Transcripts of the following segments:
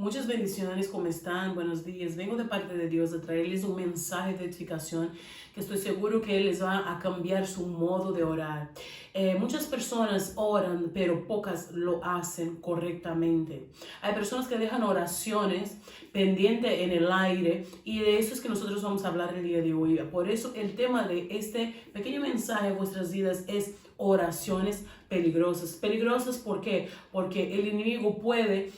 Muchas bendiciones, ¿cómo están? Buenos días. Vengo de parte de Dios a traerles un mensaje de edificación que estoy seguro que les va a cambiar su modo de orar. Muchas personas oran, pero pocas lo hacen correctamente. Hay personas que dejan oraciones pendientes en el aire y de eso es que nosotros vamos a hablar el día de hoy. Por eso el tema de este pequeño mensaje en vuestras vidas es oraciones peligrosas. Peligrosas, ¿por qué? Porque el enemigo puede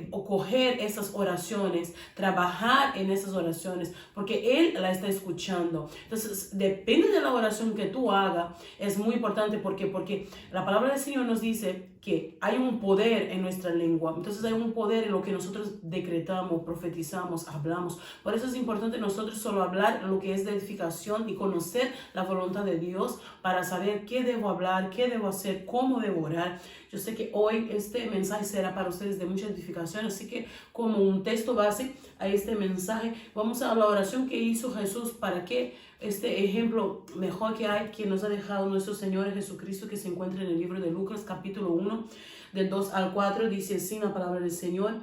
coger esas oraciones, trabajar en esas oraciones, porque él la está escuchando. Entonces, depende de la oración que tú hagas, es muy importante porque la palabra del Señor nos dice que hay un poder en nuestra lengua. Entonces hay un poder en lo que nosotros decretamos, profetizamos, hablamos. Por eso es importante nosotros solo hablar lo que es de edificación y conocer la voluntad de Dios para saber qué debo hablar, qué debo hacer, cómo debo orar. Yo sé que hoy este mensaje será para ustedes de mucha edificación, así que como un texto base a este mensaje, vamos a la oración que hizo Jesús para que este ejemplo mejor que hay, que nos ha dejado nuestro Señor Jesucristo, que se encuentra en el libro de Lucas, capítulo 1, del 2 al 4, dice así la palabra del Señor.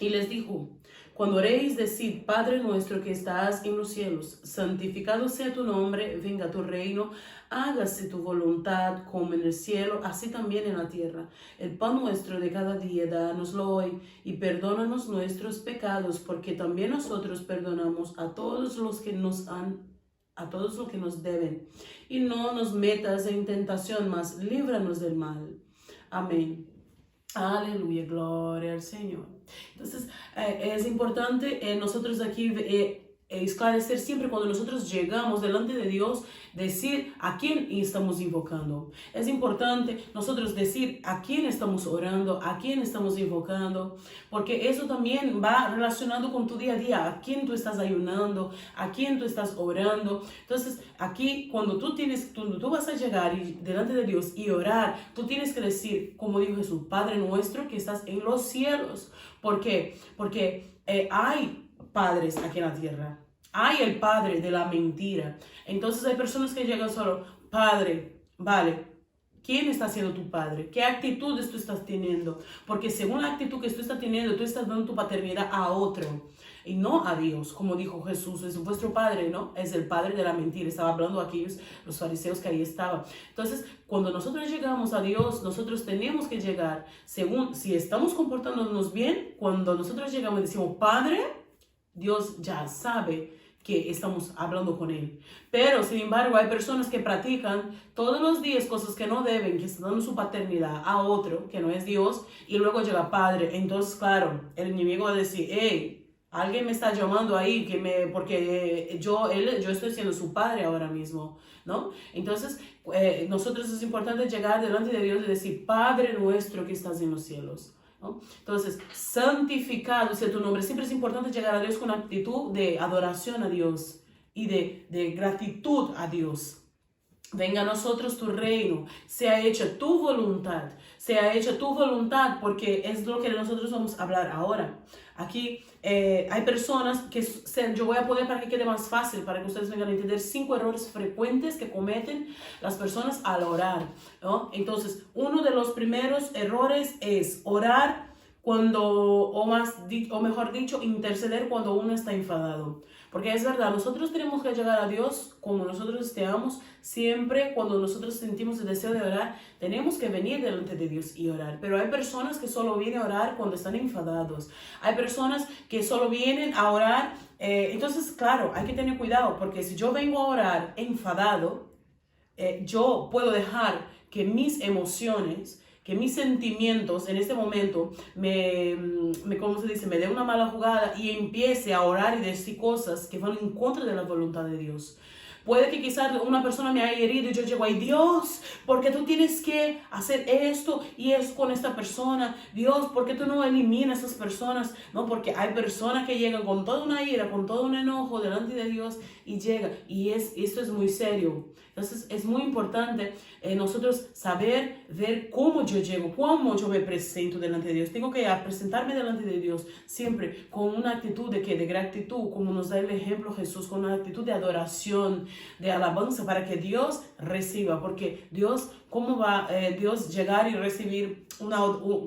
Y les dijo: cuando oréis, decid: Padre nuestro que estás en los cielos, santificado sea tu nombre, venga tu reino, hágase tu voluntad como en el cielo, así también en la tierra. El pan nuestro de cada día, dánoslo hoy, y perdónanos nuestros pecados, porque también nosotros perdonamos a todos los que nos deben. Y no nos metas en tentación, mas líbranos del mal. Amén. Aleluya, gloria al Señor. Entonces, es importante nosotros aquí esclarecer siempre cuando nosotros llegamos delante de Dios, decir a quién estamos invocando. Es importante nosotros decir a quién estamos orando, a quién estamos invocando, porque eso también va relacionado con tu día a día, a quién tú estás ayunando, a quién tú estás orando. Entonces, aquí cuando tú vas a llegar delante de Dios y orar, tú tienes que decir, como dijo Jesús: Padre nuestro que estás en los cielos. ¿Por qué? Porque hay padres aquí en la tierra. Hay el padre de la mentira. Entonces hay personas que llegan solo: Padre, vale, ¿quién está siendo tu padre? ¿Qué actitudes tú estás teniendo? Porque según la actitud que tú estás teniendo, tú estás dando tu paternidad a otro y no a Dios, como dijo Jesús: es vuestro padre, ¿no? Es el padre de la mentira. Estaba hablando a aquellos, los fariseos que ahí estaban. Entonces, cuando nosotros llegamos a Dios, nosotros tenemos que llegar según, si estamos comportándonos bien, cuando nosotros llegamos y decimos Padre, Dios ya sabe que estamos hablando con Él. Pero, sin embargo, hay personas que practican todos los días cosas que no deben, que están dando su paternidad a otro, que no es Dios, y luego llega Padre. Entonces, claro, el enemigo va a decir: hey, alguien me está llamando ahí, porque yo estoy siendo su padre ahora mismo, ¿no? Entonces, nosotros es importante llegar delante de Dios y decir: Padre nuestro que estás en los cielos, ¿no? Entonces, santificado sea tu nombre. Siempre es importante llegar a Dios con actitud de adoración a Dios y de gratitud a Dios. Venga a nosotros tu reino, sea hecha tu voluntad, porque es lo que nosotros vamos a hablar ahora. Aquí hay personas que yo voy a poner para que quede más fácil, para que ustedes vengan a entender 5 errores frecuentes que cometen las personas al orar, ¿no? Entonces, uno de los primeros errores es orar o mejor dicho, interceder cuando uno está enfadado. Porque es verdad, nosotros tenemos que llegar a Dios como nosotros estemos. Siempre cuando nosotros sentimos el deseo de orar, tenemos que venir delante de Dios y orar. Pero hay personas que solo vienen a orar cuando están enfadados. Hay personas que solo vienen a orar. Entonces, claro, hay que tener cuidado, porque si yo vengo a orar enfadado, yo puedo dejar que mis emociones, que mis sentimientos en este momento ¿cómo se dice? Me dé una mala jugada y empiece a orar y decir cosas que van en contra de la voluntad de Dios. Puede que quizás una persona me haya herido y yo llego: ay Dios, ¿por qué tú tienes que hacer esto y eso con esta persona? Dios, ¿por qué tú no eliminas a esas personas? No, porque hay personas que llegan con toda una ira, con todo un enojo delante de Dios y llega. Y esto es muy serio. Entonces es muy importante nosotros saber ver cómo yo llego, cómo yo me presento delante de Dios. Tengo que presentarme delante de Dios siempre con una actitud de gratitud, como nos da el ejemplo Jesús, con una actitud de adoración, de alabanza, para que Dios reciba, porque Dios ¿cómo va Dios llegar y recibir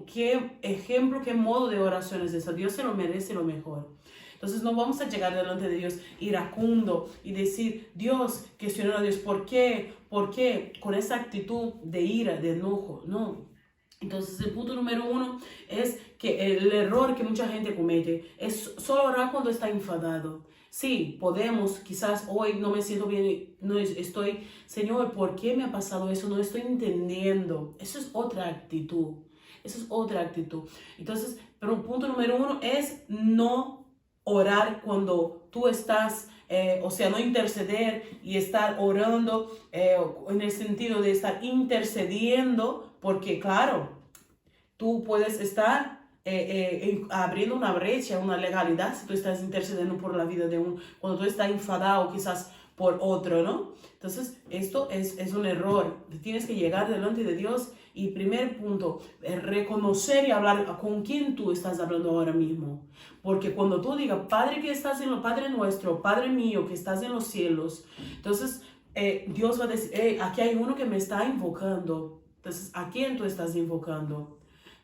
qué ejemplo, qué modo de oración es esa? Dios se lo merece lo mejor. Entonces no vamos a llegar delante de Dios iracundo y decir, Dios, cuestionar a Dios, ¿por qué? ¿Por qué? Con esa actitud de ira, de enojo, no. Entonces el punto número 1 es que el error que mucha gente comete es solo orar cuando está enfadado. Sí, podemos, quizás hoy no me siento bien, no estoy, Señor, ¿por qué me ha pasado eso? No estoy entendiendo. Eso es otra actitud. Eso es otra actitud. Entonces, pero un punto número 1 es no orar cuando tú estás, o sea, no interceder y estar orando en el sentido de estar intercediendo, porque claro, tú puedes estar abriendo una brecha, una legalidad, si tú estás intercediendo por la vida de cuando tú estás enfadado quizás por otro, ¿no? Entonces, esto es un error. Tienes que llegar delante de Dios y primer punto, reconocer y hablar con quién tú estás hablando ahora mismo. Porque cuando tú digas, Padre que estás en lo Padre nuestro, Padre mío que estás en los cielos, entonces Dios va a decir, aquí hay uno que me está invocando. Entonces, ¿a quién tú estás invocando?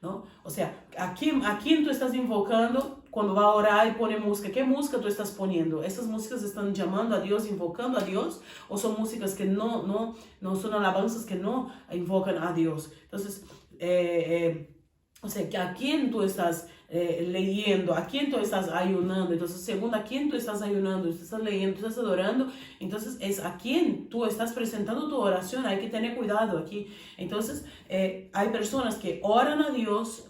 ¿No? O sea, ¿a quién tú estás invocando cuando va a orar y pone música? ¿Qué música tú estás poniendo? ¿Estas músicas están llamando a Dios, invocando a Dios? ¿O son músicas que no son alabanzas que no invocan a Dios? Entonces, o sea, ¿a quién tú estás leyendo? ¿A quién tú estás ayunando? Entonces, segundo, ¿a quién tú estás ayunando? ¿Tú estás leyendo? ¿Tú estás adorando? Entonces, es a quién tú estás presentando tu oración. Hay que tener cuidado aquí. Entonces, hay personas que oran a Dios.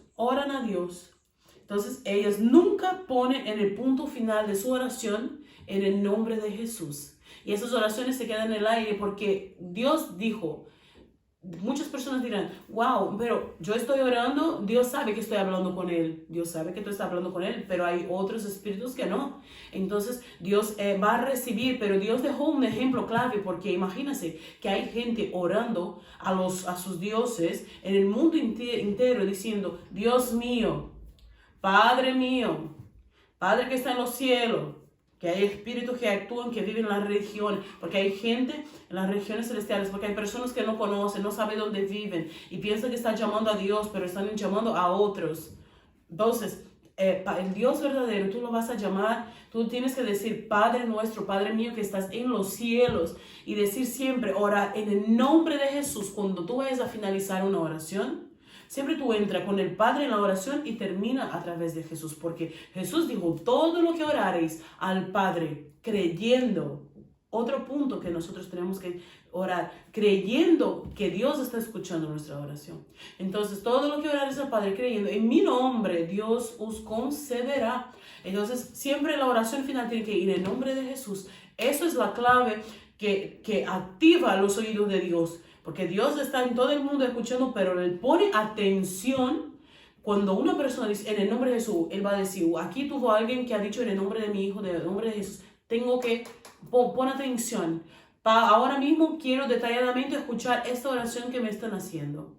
Entonces, ellas nunca ponen en el punto final de su oración en el nombre de Jesús. Y esas oraciones se quedan en el aire porque Dios dijo. Muchas personas dirán, wow, pero yo estoy orando, Dios sabe que estoy hablando con Él, Dios sabe que tú estás hablando con Él, pero hay otros espíritus que no. Entonces Dios va a recibir, pero Dios dejó un ejemplo clave, porque imagínense que hay gente orando a sus dioses en el mundo entero diciendo, Dios mío, Padre que está en los cielos. Que hay espíritus que actúan, que viven en las regiones, porque hay gente en las regiones celestiales, porque hay personas que no conocen, no saben dónde viven y piensan que están llamando a Dios, pero están llamando a otros. Entonces, el Dios verdadero, tú lo vas a llamar, tú tienes que decir, Padre nuestro, Padre mío que estás en los cielos, y decir siempre, ora en el nombre de Jesús. Cuando tú vayas a finalizar una oración, siempre tú entras con el Padre en la oración y termina a través de Jesús, porque Jesús dijo, todo lo que orareis al Padre, creyendo. Otro punto que nosotros tenemos que orar, creyendo que Dios está escuchando nuestra oración. Entonces, todo lo que orareis al Padre, creyendo, en mi nombre Dios os concederá. Entonces, siempre la oración final tiene que ir en nombre de Jesús. Eso es la clave que activa los oídos de Dios. Porque Dios está en todo el mundo escuchando, pero Él pone atención cuando una persona dice en el nombre de Jesús. Él va a decir, aquí tuvo alguien que ha dicho en el nombre de mi hijo, en el nombre de Jesús. Tengo que poner atención. Ahora mismo quiero detalladamente escuchar esta oración que me están haciendo.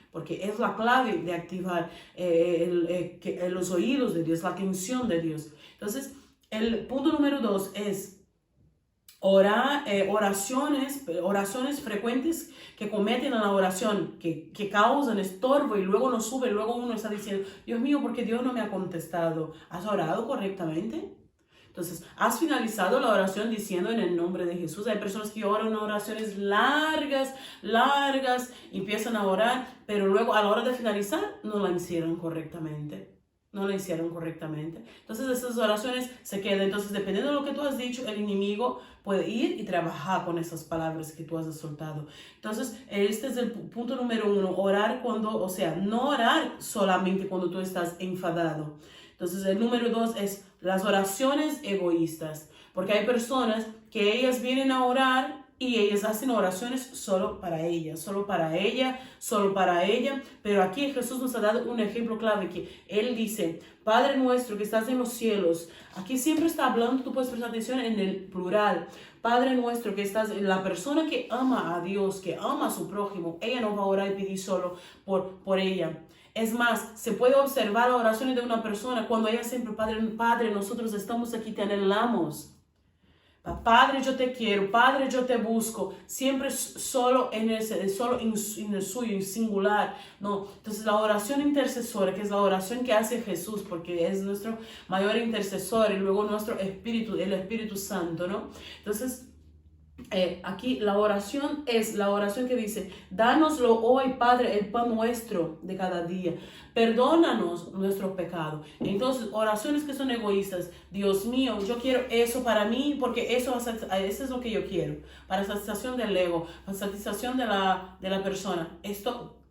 Porque es la clave de activar los oídos de Dios, la atención de Dios. Entonces, el punto número 2 es oraciones frecuentes que cometen en la oración, que causan estorbo y luego no sube, luego uno está diciendo, Dios mío, ¿por qué Dios no me ha contestado? ¿Has orado correctamente? Entonces, has finalizado la oración diciendo en el nombre de Jesús. Hay personas que oran oraciones largas, empiezan a orar, pero luego a la hora de finalizar no la hicieron correctamente. Entonces esas oraciones se quedan. Entonces, dependiendo de lo que tú has dicho, el enemigo puede ir y trabajar con esas palabras que tú has soltado. Entonces, este es el punto número 1. Orar no orar solamente cuando tú estás enfadado. Entonces, el número 2 es las oraciones egoístas. Porque hay personas que ellas vienen a orar y ellas hacen oraciones solo para ella, pero aquí Jesús nos ha dado un ejemplo clave que Él dice, Padre nuestro que estás en los cielos. Aquí siempre está hablando, tú puedes prestar atención en el plural. Padre nuestro que estás, la persona que ama a Dios, que ama a su prójimo, ella no va a orar y pedir solo por ella. Es más, se puede observar las oraciones de una persona cuando ella siempre, Padre, nosotros estamos aquí, te anhelamos. Padre, yo te quiero, Padre, yo te busco, siempre solo en el suyo, en singular, ¿no? Entonces la oración intercesora, que es la oración que hace Jesús, porque es nuestro mayor intercesor, y luego nuestro Espíritu, el Espíritu Santo, ¿no? Entonces, aquí la oración es la oración que dice: dánoslo hoy, Padre, el pan nuestro de cada día, perdónanos nuestros pecados. Entonces, oraciones que son egoístas: Dios mío, yo quiero eso para mí, porque eso es lo que yo quiero, para satisfacción del ego, para satisfacción de la persona. Esto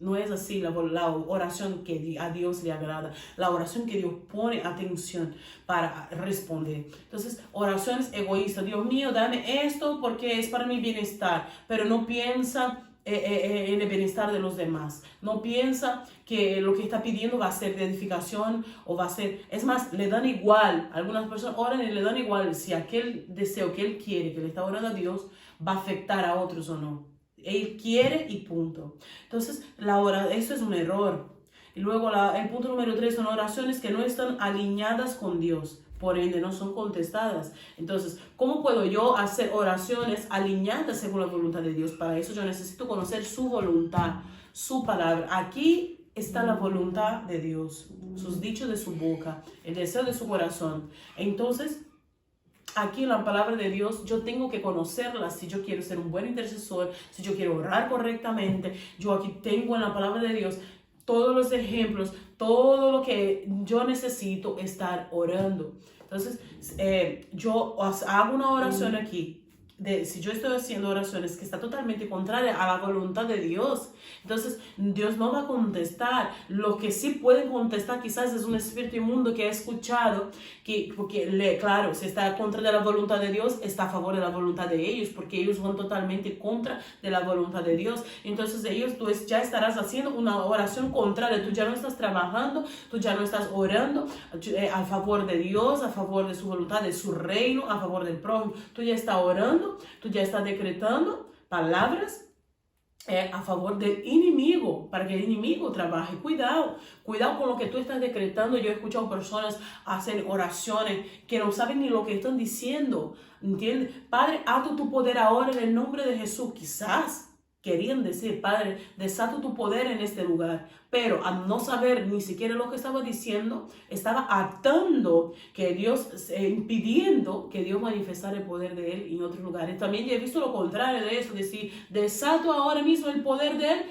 no es así la oración que a Dios le agrada, la oración que Dios pone atención para responder. Entonces, oraciones egoístas: Dios mío, dame esto porque es para mi bienestar, pero no piensa en el bienestar de los demás. No piensa que lo que está pidiendo va a ser de edificación o va a ser... Es más, le dan igual. Algunas personas oran y le dan igual si aquel deseo que él quiere, que le está orando a Dios, va a afectar a otros o no. Él quiere y punto. Entonces, eso es un error. Y luego el punto número 3 son oraciones que no están alineadas con Dios, por ende no son contestadas. Entonces, ¿cómo puedo yo hacer oraciones alineadas según la voluntad de Dios? Para eso yo necesito conocer su voluntad, su palabra. Aquí está la voluntad de Dios, sus dichos de su boca, el deseo de su corazón. Entonces, aquí en la palabra de Dios yo tengo que conocerla si yo quiero ser un buen intercesor, si yo quiero orar correctamente. Yo aquí tengo en la palabra de Dios todos los ejemplos, todo lo que yo necesito estar orando. Entonces, yo hago una oración aquí. Si yo estoy haciendo oraciones que está totalmente contraria a la voluntad de Dios, entonces Dios no va a contestar. Lo que sí pueden contestar quizás es un espíritu inmundo que ha escuchado, porque claro, si está contra de la voluntad de Dios, está a favor de la voluntad de ellos, porque ellos van totalmente contra de la voluntad de Dios. Entonces tú ya estarás haciendo una oración contraria. Tú ya no estás trabajando, tú ya no estás orando a favor de Dios, a favor de su voluntad, de su reino, a favor del prójimo. Tú ya estás orando, tú ya estás decretando palabras a favor del enemigo, para que el enemigo trabaje. Cuidado con lo que tú estás decretando. Yo he escuchado personas hacer oraciones que no saben ni lo que están diciendo, ¿entiendes? Padre, ato tu poder ahora en el nombre de Jesús. Quizás querían decir: Padre, desato tu poder en este lugar, pero al no saber ni siquiera lo que estaba diciendo, estaba atando que Dios, impidiendo que Dios manifestara el poder de Él en otros lugares. También yo he visto lo contrario de eso, decir: desato ahora mismo el poder de Él.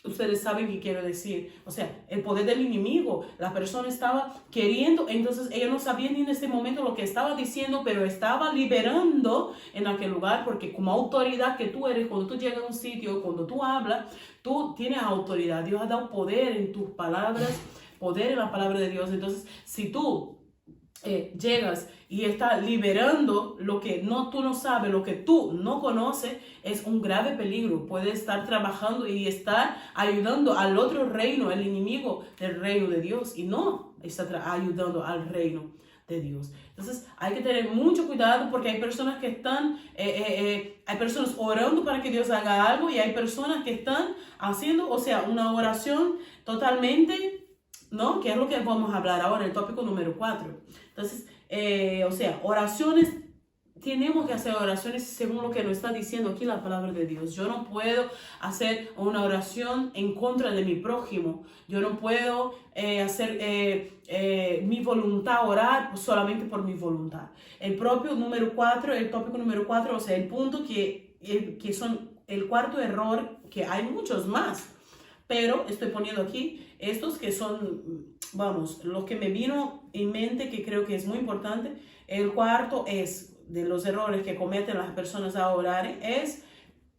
Ustedes saben qué quiero decir. O sea, el poder del enemigo. La persona estaba queriendo, entonces ella no sabía ni en ese momento lo que estaba diciendo, pero estaba liberando en aquel lugar, porque como autoridad que tú eres, cuando tú llegas a un sitio, cuando tú hablas, tú tienes autoridad. Dios ha dado poder en tus palabras, poder en la palabra de Dios. Entonces, si tú llegas y estás liberando lo que tú no sabes, lo que tú no conoces, es un grave peligro. Puede estar trabajando y estar ayudando al otro reino, el enemigo del reino de Dios, y no está ayudando al reino de Dios. Entonces hay que tener mucho cuidado, porque hay personas que están, hay personas orando para que Dios haga algo, y hay personas que están haciendo, o sea, una oración totalmente, ¿no? Que es lo que vamos a hablar ahora, el tópico número 4. Entonces, o sea, oraciones, tenemos que hacer oraciones según lo que nos está diciendo aquí la palabra de Dios. Yo no puedo hacer una oración en contra de mi prójimo. Yo no puedo hacer mi voluntad, orar solamente por mi voluntad. El tópico número 4, o sea, el punto que son el cuarto error, que hay muchos más, pero estoy poniendo aquí estos que son, vamos, los que me vino en mente, que creo que es muy importante. El cuarto es, de los errores que cometen las personas a orar, es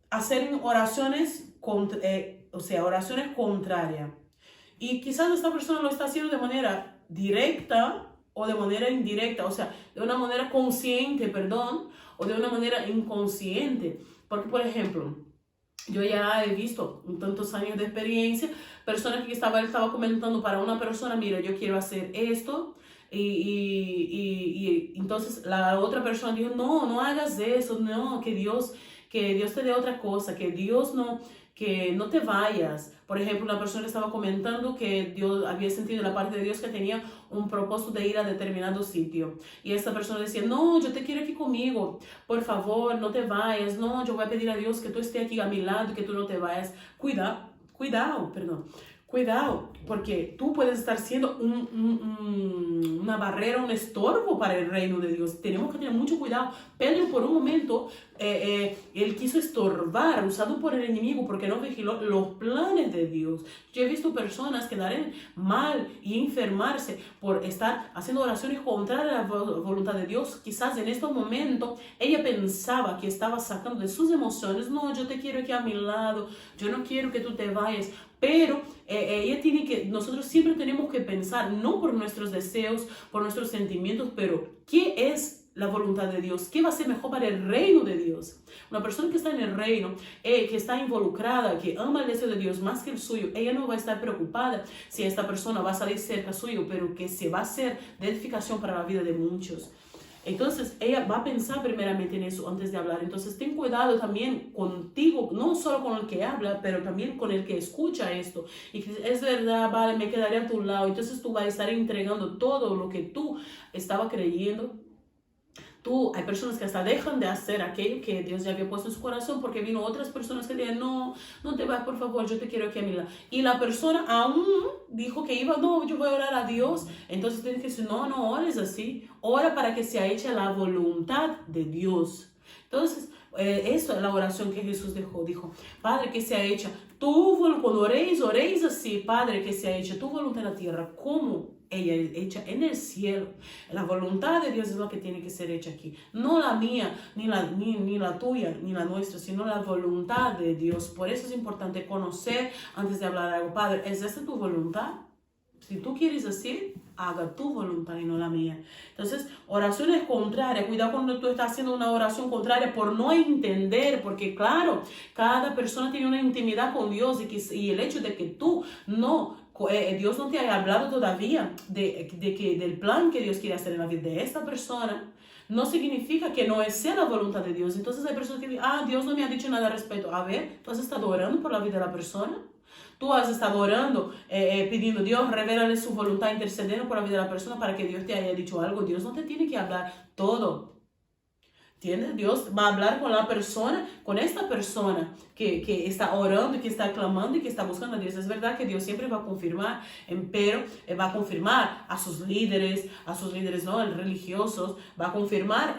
hacer oraciones, oraciones contrarias. Y quizás esta persona lo está haciendo de manera directa o de manera indirecta, o sea, de una manera consciente, o de una manera inconsciente. Porque, por ejemplo, yo ya he visto en tantos años de experiencia, personas que estaba comentando para una persona: mira, yo quiero hacer esto, y entonces la otra persona dijo: no hagas eso, no, que Dios te dé otra cosa, que Dios no, que no te vayas. Por ejemplo, una persona estaba comentando que Dios había sentido de la parte de Dios que tenía un propósito de ir a determinado sitio. Y esta persona decía, no, yo te quiero aquí conmigo, por favor, no te vayas, no, yo voy a pedir a Dios que tú estés aquí a mi lado, que tú no te vayas. Cuidado, porque tú puedes estar siendo una barrera, un estorbo para el reino de Dios. Tenemos que tener mucho cuidado. Pedro por un momento, él quiso estorbar, usado por el enemigo, porque no vigiló los planes de Dios. Yo he visto personas quedar mal y enfermarse por estar haciendo oraciones contrarias a la voluntad de Dios. Quizás en este momento ella pensaba que estaba sacando de sus emociones, no, yo te quiero aquí a mi lado, yo no quiero que tú te vayas. Pero nosotros siempre tenemos que pensar, no por nuestros deseos, por nuestros sentimientos, pero ¿qué es la voluntad de Dios? ¿Qué va a ser mejor para el reino de Dios? Una persona que está en el reino, que está involucrada, que ama el deseo de Dios más que el suyo, ella no va a estar preocupada si esta persona va a salir cerca suyo, pero que se va a hacer de edificación para la vida de muchos. Entonces, ella va a pensar primeramente en eso antes de hablar. Entonces, ten cuidado también contigo, no solo con el que habla, pero también con el que escucha esto. Y que es verdad, vale, me quedaré a tu lado. Entonces, tú vas a estar entregando todo lo que tú estabas creyendo. Hay personas que hasta dejan de hacer aquello que Dios ya había puesto en su corazón porque vino otras personas que le dijeron, no, no te vas, por favor, yo te quiero aquí a mi lado. Y la persona aún dijo que iba, no, yo voy a orar a Dios. Entonces tienes que decir, no ores así. Ora para que sea hecha la voluntad de Dios. Entonces, eso es la oración que Jesús dejó. Dijo, Padre, que sea hecha tu voluntad. Cuando oréis así, Padre, que sea hecha tu voluntad en la tierra, como ella es hecha en el cielo. La voluntad de Dios es la que tiene que ser hecha aquí. No la mía, ni la tuya, ni la nuestra, sino la voluntad de Dios. Por eso es importante conocer antes de hablar algo. Padre, ¿es esta tu voluntad? Si tú quieres decir, haga tu voluntad y no la mía. Entonces, oraciones contrarias. Cuidado cuando tú estás haciendo una oración contraria por no entender, porque claro, cada persona tiene una intimidad con Dios y el hecho de que tú Dios no te haya hablado todavía del plan que Dios quiere hacer en la vida de esta persona, no significa que no sea la voluntad de Dios. Entonces hay personas que dicen, Dios no me ha dicho nada al respecto. A ver, ¿tú has estado orando por la vida de la persona? Tú has estado orando, pidiendo, Dios, revélale su voluntad, intercediendo por la vida de la persona para que Dios te haya dicho algo. Dios no te tiene que hablar todo. ¿Entiendes? Dios va a hablar con la persona, con esta persona que está orando y que está clamando y que está buscando a Dios. Es verdad que Dios siempre va a confirmar, pero va a confirmar a sus líderes, no, religiosos, va a confirmar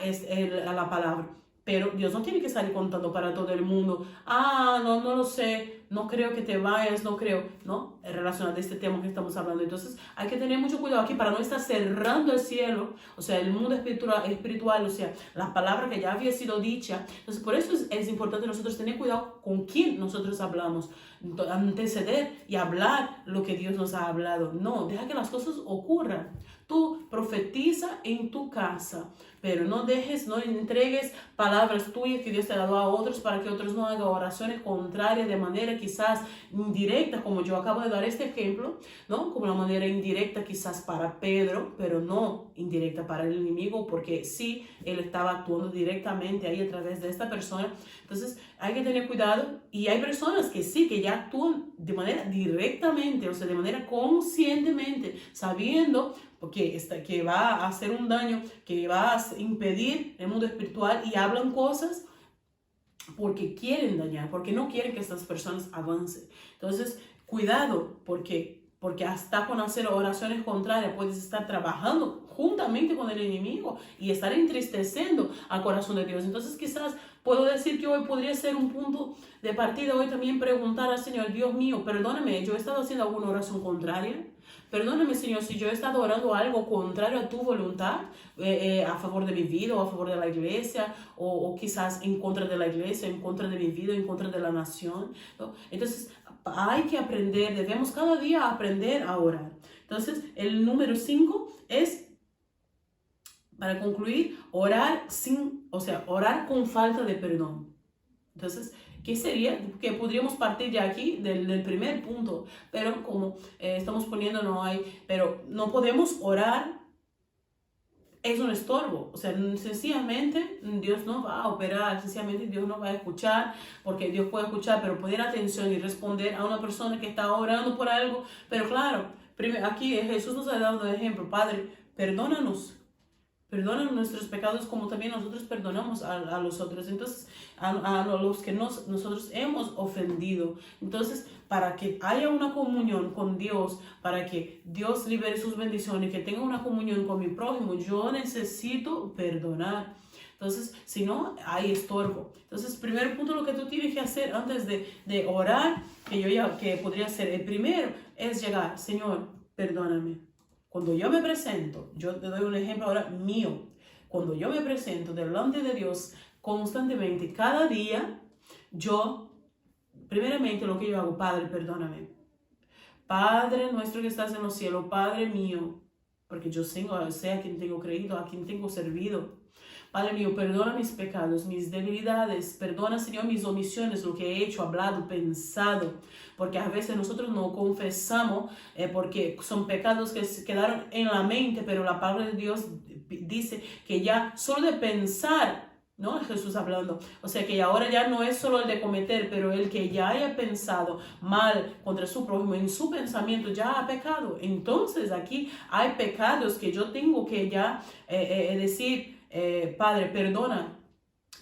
la palabra. Pero Dios no tiene que salir contando para todo el mundo. No lo sé, no creo que te vayas, no creo, ¿no? Es relacionado a este tema que estamos hablando. Entonces hay que tener mucho cuidado aquí para no estar cerrando el cielo, o sea, el mundo espiritual, o sea, la palabra que ya había sido dicha. Entonces por eso es importante nosotros tener cuidado con quién nosotros hablamos, anteceder y hablar lo que Dios nos ha hablado. No, deja que las cosas ocurran. Tú profetiza en tu casa, pero no entregues palabras tuyas que Dios te ha dado a otros para que otros no hagan oraciones contrarias de manera quizás indirecta, como yo acabo de dar este ejemplo, ¿no? Como una manera indirecta quizás para Pedro, pero no indirecta para el enemigo, porque sí, él estaba actuando directamente ahí a través de esta persona. Entonces hay que tener cuidado, y hay personas que sí, que ya actúan de manera directamente, o sea, de manera conscientemente, sabiendo que va a hacer un daño, que va a impedir el mundo espiritual, y hablan cosas porque quieren dañar, porque no quieren que estas personas avancen. Entonces, cuidado, porque hasta con hacer oraciones contrarias puedes estar trabajando juntamente con el enemigo y estar entristeciendo al corazón de Dios. Entonces, quizás puedo decir que hoy podría ser un punto de partida, hoy también preguntar al Señor, Dios mío, perdóname, yo he estado haciendo alguna oración contraria. Perdóname, Señor, si yo he estado orando algo contrario a tu voluntad, a favor de mi vida o a favor de la iglesia, o quizás en contra de la iglesia, en contra de mi vida, en contra de la nación, ¿no? Entonces, hay que aprender, debemos cada día aprender a orar. Entonces, el número 5 es, para concluir, orar con falta de perdón. Entonces, ¿qué sería? Que podríamos partir ya aquí del primer punto, pero como estamos poniendo, pero no podemos orar es un estorbo. O sea, sencillamente Dios no va a operar, sencillamente Dios no va a escuchar, porque Dios puede escuchar, pero poner atención y responder a una persona que está orando por algo. Pero claro, aquí Jesús nos ha dado un ejemplo. Padre, perdónanos. Perdona nuestros pecados como también nosotros perdonamos a los otros. Entonces, a los que nosotros hemos ofendido. Entonces, para que haya una comunión con Dios, para que Dios libere sus bendiciones, que tenga una comunión con mi prójimo, yo necesito perdonar. Entonces, si no, hay estorbo. Entonces, primer punto, lo que tú tienes que hacer antes de orar, que podría ser el primero, es llegar, Señor, perdóname. Cuando yo me presento, yo te doy un ejemplo ahora mío. Cuando yo me presento delante de Dios constantemente, cada día, yo, primeramente lo que yo hago, Padre, perdóname. Padre nuestro que estás en los cielos, Padre mío, porque yo sé a quien tengo creído, a quien tengo servido. Padre mío, perdona mis pecados, mis debilidades, perdona, Señor, mis omisiones, lo que he hecho, hablado, pensado, porque a veces nosotros no confesamos porque son pecados que se quedaron en la mente, pero la palabra de Dios dice que ya solo de pensar, ¿no? Jesús hablando, o sea que ahora ya no es solo el de cometer, pero el que ya haya pensado mal contra su prójimo, en su pensamiento ya ha pecado. Entonces aquí hay pecados que yo tengo que ya decir, Padre, perdona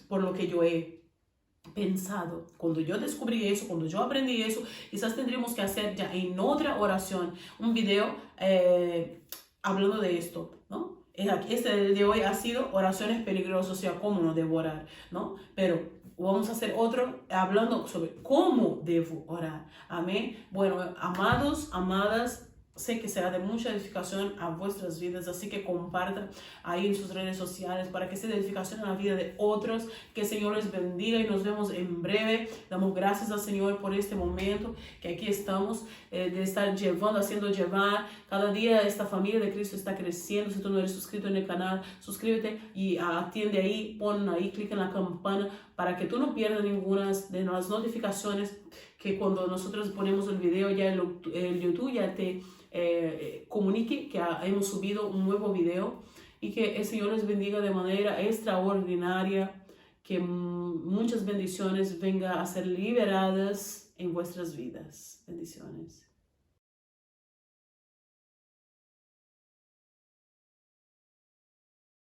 por lo que yo he pensado. Cuando yo descubrí eso, cuando yo aprendí eso, quizás tendríamos que hacer ya en otra oración un video hablando de esto, ¿no? Este de hoy ha sido oraciones peligrosas, o sea, cómo no debo orar, ¿no? Pero vamos a hacer otro hablando sobre cómo debo orar. Amén. Bueno, amados, amadas, sé que será de mucha edificación a vuestras vidas, así que compartan ahí en sus redes sociales para que sea de edificación a la vida de otros. Que el Señor les bendiga y nos vemos en breve. Damos gracias al Señor por este momento que aquí estamos, de estar haciendo llevar. Cada día esta familia de Cristo está creciendo. Si tú no eres suscrito en el canal, suscríbete y atiende ahí, pon ahí, clic en la campana para que tú no pierdas ninguna de las notificaciones, que cuando nosotros ponemos el video ya el YouTube ya te comunique que hemos subido un nuevo video, y que el Señor les bendiga de manera extraordinaria, que muchas bendiciones vengan a ser liberadas en vuestras vidas. Bendiciones.